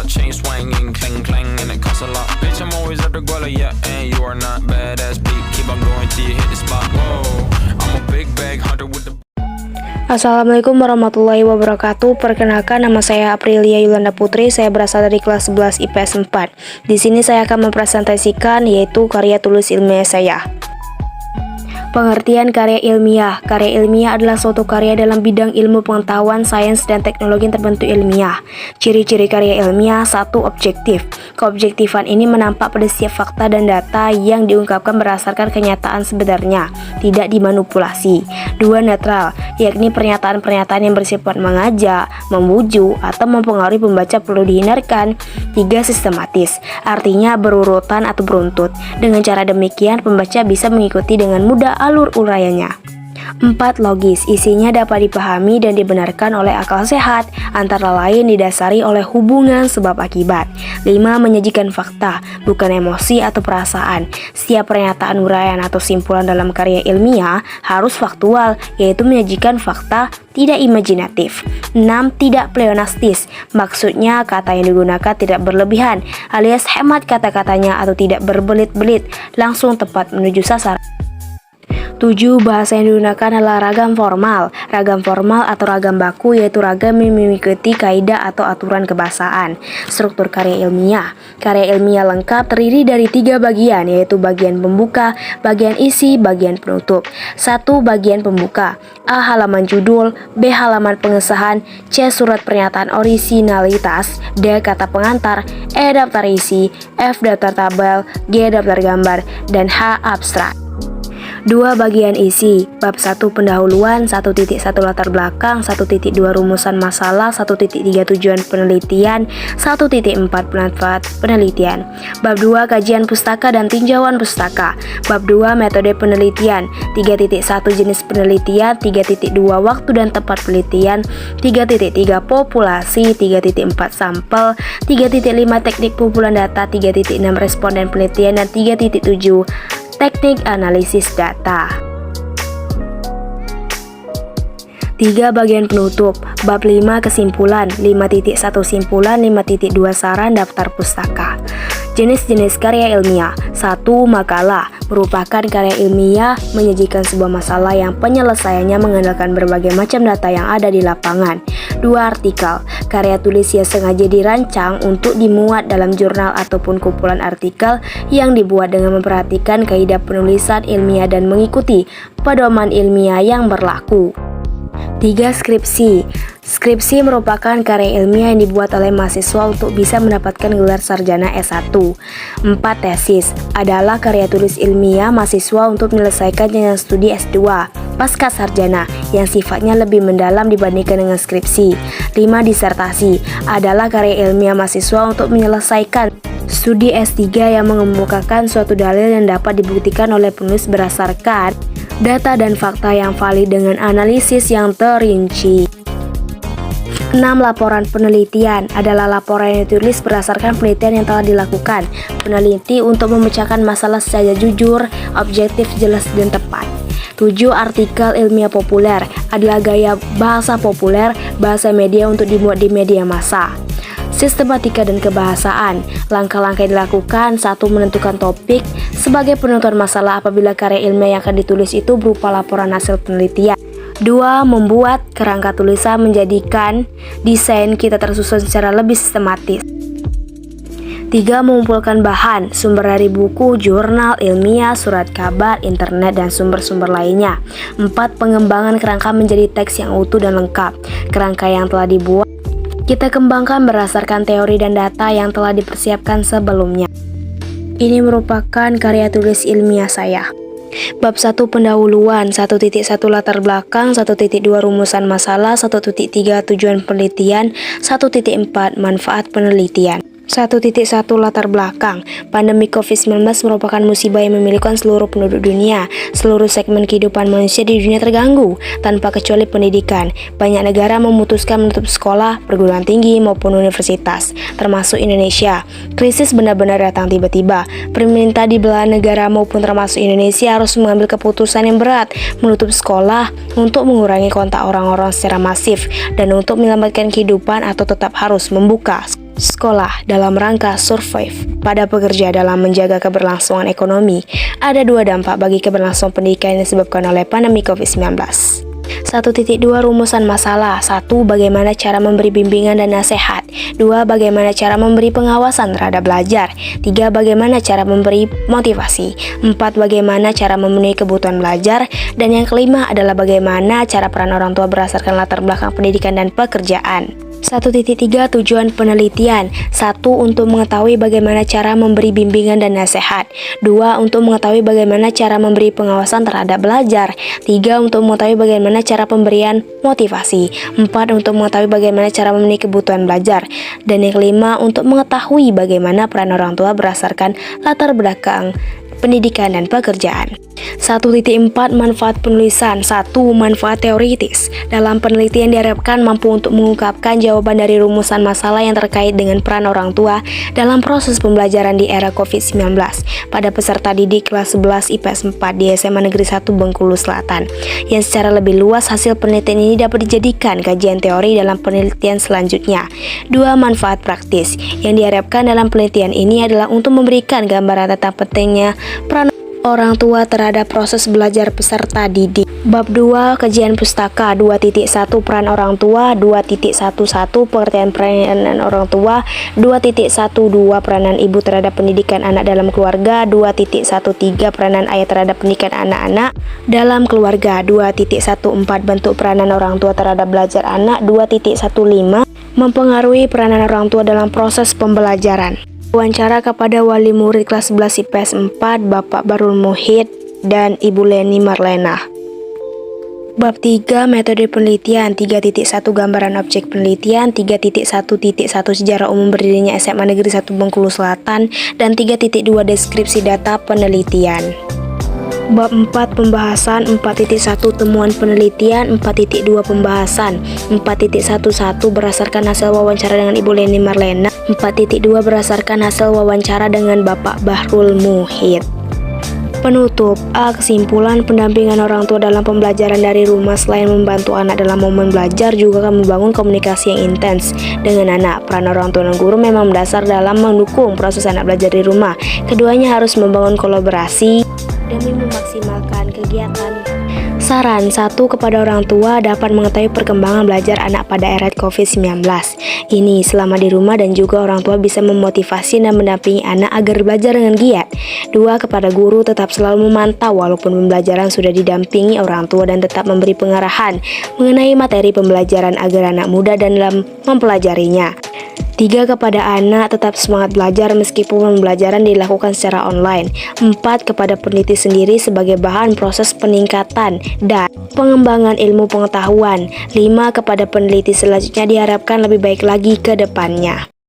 got chain swinging, clang clang, and it costs a lot. Bitch, I'm always at the guala, yeah, and you are not badass beat. Keep on going till you hit the spot. Whoa, I'm a big bag hunter with the. Assalamualaikum warahmatullahi wabarakatuh. Perkenalkan, nama saya Aprilia Yulanda Putri. Saya berasal dari kelas 11 IPS 4. Di sini saya akan mempresentasikan yaitu karya tulis ilmiah saya. Pengertian karya ilmiah. Karya ilmiah adalah suatu karya dalam bidang ilmu pengetahuan, sains, dan teknologi yang terbentuk ilmiah. Ciri-ciri karya ilmiah: 1. Objektif. Keobjektifan ini menampak pada setiap fakta dan data yang diungkapkan berdasarkan kenyataan sebenarnya, tidak dimanipulasi. 2. Netral, yakni pernyataan-pernyataan yang bersifat mengajak, membujuk, atau mempengaruhi pembaca perlu dihindarkan. 3. Sistematis, artinya berurutan atau beruntut. Dengan cara demikian, pembaca bisa mengikuti dengan mudah alur uraiannya. 4. Logis, isinya dapat dipahami dan dibenarkan oleh akal sehat, antara lain didasari oleh hubungan sebab akibat. 5. Menyajikan fakta, bukan emosi atau perasaan. Setiap pernyataan, uraian, atau simpulan dalam karya ilmiah harus faktual, yaitu menyajikan fakta, tidak imajinatif. 6. Tidak pleonastis, maksudnya kata yang digunakan tidak berlebihan, alias hemat kata-katanya atau tidak berbelit-belit, langsung tepat menuju sasaran. 7. Bahasa yang digunakan adalah ragam formal. Ragam formal atau ragam baku yaitu ragam yang mengikuti kaidah atau aturan kebahasaan. Struktur karya ilmiah. Karya ilmiah lengkap terdiri dari 3 bagian, yaitu bagian pembuka, bagian isi, bagian penutup. 1. Bagian pembuka. A. Halaman judul, B. Halaman pengesahan, C. Surat pernyataan orisinalitas, D. Kata pengantar, E. Daftar isi, F. Daftar tabel, G. Daftar gambar, dan H. Abstrak. 2. Bagian isi. Bab 1 pendahuluan, 1.1 latar belakang, 1.2 rumusan masalah, 1.3 tujuan penelitian, 1.4 manfaat penelitian. Bab 2 kajian pustaka dan tinjauan pustaka. Bab 2 metode penelitian, 3.1 jenis penelitian, 3.2 waktu dan tempat penelitian, 3.3 populasi, 3.4 sampel, 3.5 teknik pengumpulan data, 3.6 responden penelitian, dan 3.7 teknik analisis data. 3. Bagian penutup. Bab 5 kesimpulan, 5.1 simpulan, 5.2 saran daftar pustaka. Jenis-jenis karya ilmiah. 1. Makalah, merupakan karya ilmiah menyajikan sebuah masalah yang penyelesaiannya mengandalkan berbagai macam data yang ada di lapangan. 2. Artikel, karya tulis yang sengaja dirancang untuk dimuat dalam jurnal ataupun kumpulan artikel yang dibuat dengan memperhatikan kaidah penulisan ilmiah dan mengikuti pedoman ilmiah yang berlaku. 3. Skripsi. Skripsi merupakan karya ilmiah yang dibuat oleh mahasiswa untuk bisa mendapatkan gelar sarjana S1. 4. Tesis adalah karya tulis ilmiah mahasiswa untuk menyelesaikan jenjang studi S2 pasca sarjana yang sifatnya lebih mendalam dibandingkan dengan skripsi. 5. Disertasi adalah karya ilmiah mahasiswa untuk menyelesaikan studi S3 yang mengemukakan suatu dalil yang dapat dibuktikan oleh penulis berdasarkan data dan fakta yang valid dengan analisis yang terinci. 6. Laporan penelitian adalah laporan yang ditulis berdasarkan penelitian yang telah dilakukan peneliti untuk memecahkan masalah secara jujur, objektif, jelas, dan tepat. 7. Artikel ilmiah populer adalah gaya bahasa populer, bahasa media untuk dimuat di media massa. Sistematika dan kebahasaan. Langkah-langkah yang dilakukan: 1. Menentukan topik sebagai penentuan masalah apabila karya ilmiah yang akan ditulis itu berupa laporan hasil penelitian. 2. Membuat kerangka tulisan, menjadikan desain kita tersusun secara lebih sistematis. 3. Mengumpulkan bahan, sumber dari buku, jurnal, ilmiah, surat kabar, internet, dan sumber-sumber lainnya. 4. Pengembangan kerangka menjadi teks yang utuh dan lengkap. Kerangka yang telah dibuat kita kembangkan berdasarkan teori dan data yang telah dipersiapkan sebelumnya. Ini merupakan karya tulis ilmiah saya. Bab 1 pendahuluan, 1.1 latar belakang, 1.2 rumusan masalah, 1.3 tujuan penelitian, 1.4 manfaat penelitian. 1.1 latar belakang. Pandemi COVID-19 merupakan musibah yang memiliki seluruh penduduk dunia. Seluruh segmen kehidupan manusia di dunia terganggu, tanpa kecuali pendidikan. Banyak negara memutuskan menutup sekolah, perguruan tinggi maupun universitas, termasuk Indonesia. Krisis benar-benar datang tiba-tiba. Pemerintah di belahan negara maupun termasuk Indonesia harus mengambil keputusan yang berat, menutup sekolah untuk mengurangi kontak orang-orang secara masif dan untuk menyelamatkan kehidupan atau tetap harus membuka sekolah dalam rangka survive pada pekerja dalam menjaga keberlangsungan ekonomi. Ada 2 dampak bagi keberlangsungan pendidikan yang disebabkan oleh pandemi COVID-19. 1.2 Rumusan masalah. 1. Bagaimana cara memberi bimbingan dan nasihat. 2. Bagaimana cara memberi pengawasan terhadap belajar. 3. Bagaimana cara memberi motivasi. 4. Bagaimana cara memenuhi kebutuhan belajar. Dan yang kelima adalah bagaimana cara peran orang tua berdasarkan latar belakang pendidikan dan pekerjaan. 1.3 Tujuan penelitian. 1. Untuk mengetahui bagaimana cara memberi bimbingan dan nasihat. 2. Untuk mengetahui bagaimana cara memberi pengawasan terhadap belajar. 3. Untuk mengetahui bagaimana cara pemberian motivasi. 4. Untuk mengetahui bagaimana cara memenuhi kebutuhan belajar. Dan yang kelima, untuk mengetahui bagaimana peran orang tua berdasarkan latar belakang pendidikan dan pekerjaan. 1.4 Manfaat penulisan. 1. Manfaat teoritis. Dalam penelitian diharapkan mampu untuk mengungkapkan jawaban dari rumusan masalah yang terkait dengan peran orang tua dalam proses pembelajaran di era COVID-19 pada peserta didik kelas 11 IPS 4 di SMA Negeri 1 Bengkulu Selatan. Yang secara lebih luas, hasil penelitian ini dapat dijadikan kajian teori dalam penelitian selanjutnya. 2. Manfaat praktis. Yang diharapkan dalam penelitian ini adalah untuk memberikan gambaran tentang pentingnya peran orang tua terhadap proses belajar peserta didik. Bab 2 Kajian pustaka. 2.1 Peran orang tua. 2.11 Pengertian peranan orang tua. 2.12 Peranan ibu terhadap pendidikan anak dalam keluarga. 2.13 Peranan ayah terhadap pendidikan anak-anak dalam keluarga. 2.14 Bentuk peranan orang tua terhadap belajar anak. 2.15 Mempengaruhi peranan orang tua dalam proses pembelajaran. Wawancara kepada wali murid kelas 11 IPS 4 Bapak Barul Muhid dan Ibu Leni Marlena. Bab 3 Metode penelitian. 3.1 Gambaran objek penelitian. 3.1.1 Sejarah umum berdirinya SMA Negeri 1 Bengkulu Selatan. Dan 3.2 Deskripsi data penelitian. Bab 4 Pembahasan. 4.1 Temuan penelitian. 4.2 Pembahasan. 4.11 Berdasarkan hasil wawancara dengan Ibu Leni Marlena. 4.2 Berdasarkan hasil wawancara dengan Bapak Bahrul Muhid. Penutup. A. Kesimpulan, pendampingan orang tua dalam pembelajaran dari rumah selain membantu anak dalam momen belajar juga akan membangun komunikasi yang intens dengan anak. Peran orang tua dan guru memang mendasar dalam mendukung proses anak belajar di rumah. Keduanya harus membangun kolaborasi demi memaksimalkan kegiatan. Saran 1. Kepada orang tua dapat mengetahui perkembangan belajar anak pada era COVID-19 ini selama di rumah, dan juga orang tua bisa memotivasi dan mendampingi anak agar belajar dengan giat. 2. Kepada guru tetap selalu memantau walaupun pembelajaran sudah didampingi orang tua dan tetap memberi pengarahan mengenai materi pembelajaran agar anak mudah dan dalam mempelajarinya. 3. Kepada anak tetap semangat belajar meskipun pembelajaran dilakukan secara online. 4. Kepada peneliti sendiri sebagai bahan proses peningkatan dan pengembangan ilmu pengetahuan. 5. Kepada peneliti selanjutnya diharapkan lebih baik lagi ke depannya.